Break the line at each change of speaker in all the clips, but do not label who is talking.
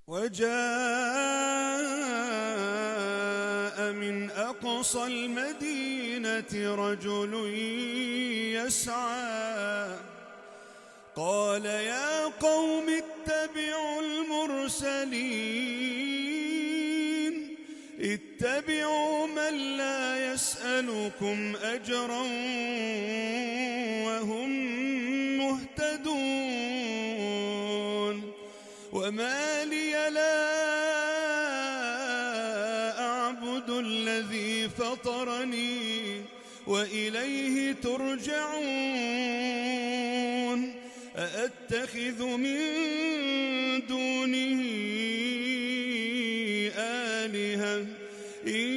وجاء من أقصى المدينة رجل يسعى قال يا قوم اتبعوا المرسلين اتبعوا من لا يسألكم أجرا وهم مهتدون وما لي لا أعبد الذي فطرني وإليه ترجعون أأتخذ من دونه آلهة إن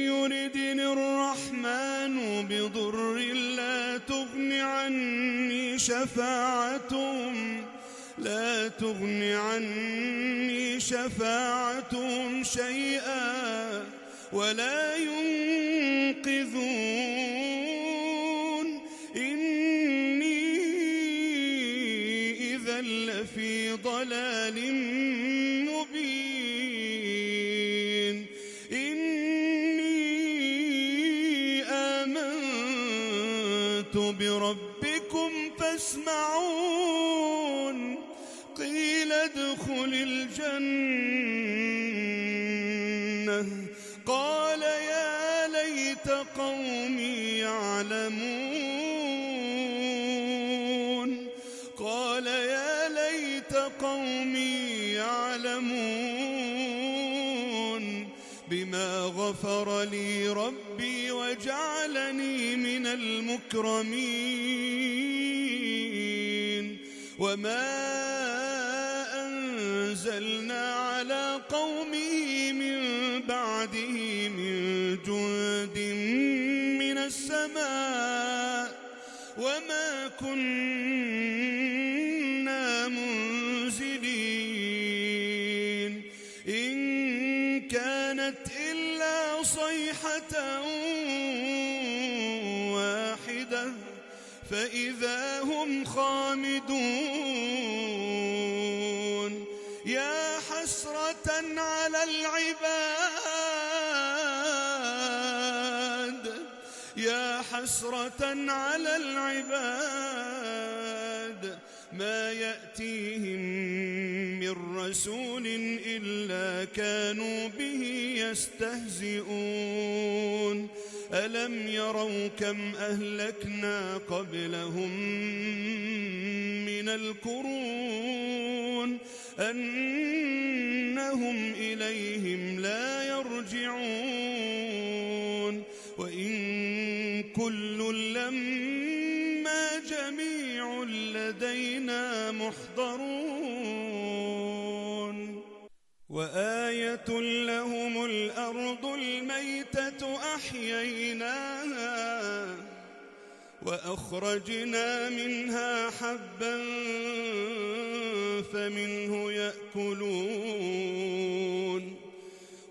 يردني الرحمن بضر لا تغن عني شفاعتهم شيئا ولا ينقذون إني إذا لفي ضلال مبين إني آمنت بربكم فاسمعون قيل ادخل الجنة قال يا ليت قومي يعلمون بما غفر لي ربي وجعلني من المكرمين وما أنزلنا على قومه من بعده من جند من السماء وما كنا منزلين إن كانت إلا صيحة واحدة فإذا هم خامدون يا حسرة على العباد ما يأتيهم من رسول إلا كانوا به يستهزئون ألم يروا كم أهلكنا قبلهم من القرون أنهم إليهم لا يرجعون وإن كل لما جميع لدينا محضرون وآية لهم الأرض الميتة أحييناها وأخرجنا منها حبا فمنه يأكلون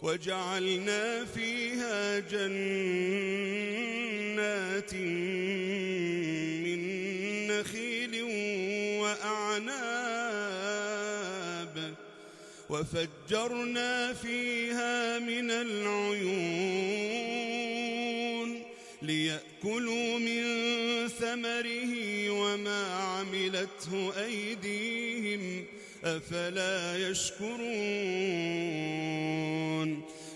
وجعلنا فيها جنات من نخيل وأعناب وفجرنا فيها من العيون ليأكلوا من ثمره وما عملته أيديهم أفلا يشكرون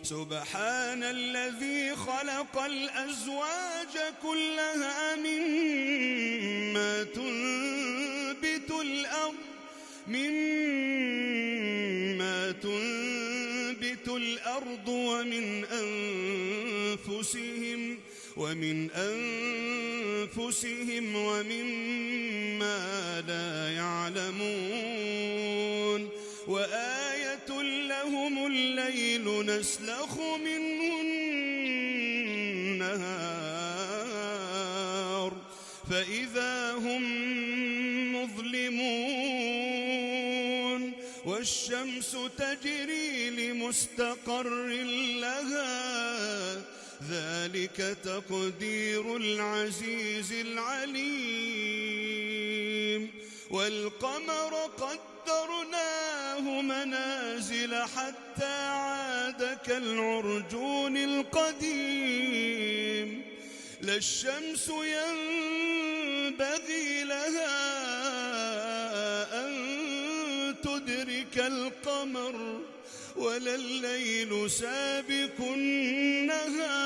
سبحان الذي خلق الأزواج كلها مما تنبت الأرض ومن أنفسهم ومما لا يعلمون وآية لهم الليل نسلخ منه النهار فإذا هم مظلمون والشمس تجري لمستقر لها ذلك تقدير العزيز العليم والقمر قدرناه وقدرناه منازل حتى عاد كالعرجون القديم لا الشمس ينبغي لها أن تدرك القمر ولا الليل سابق النهار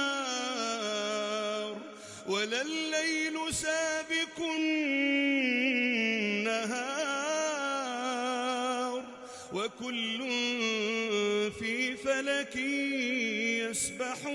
وكل في فلك يسبحون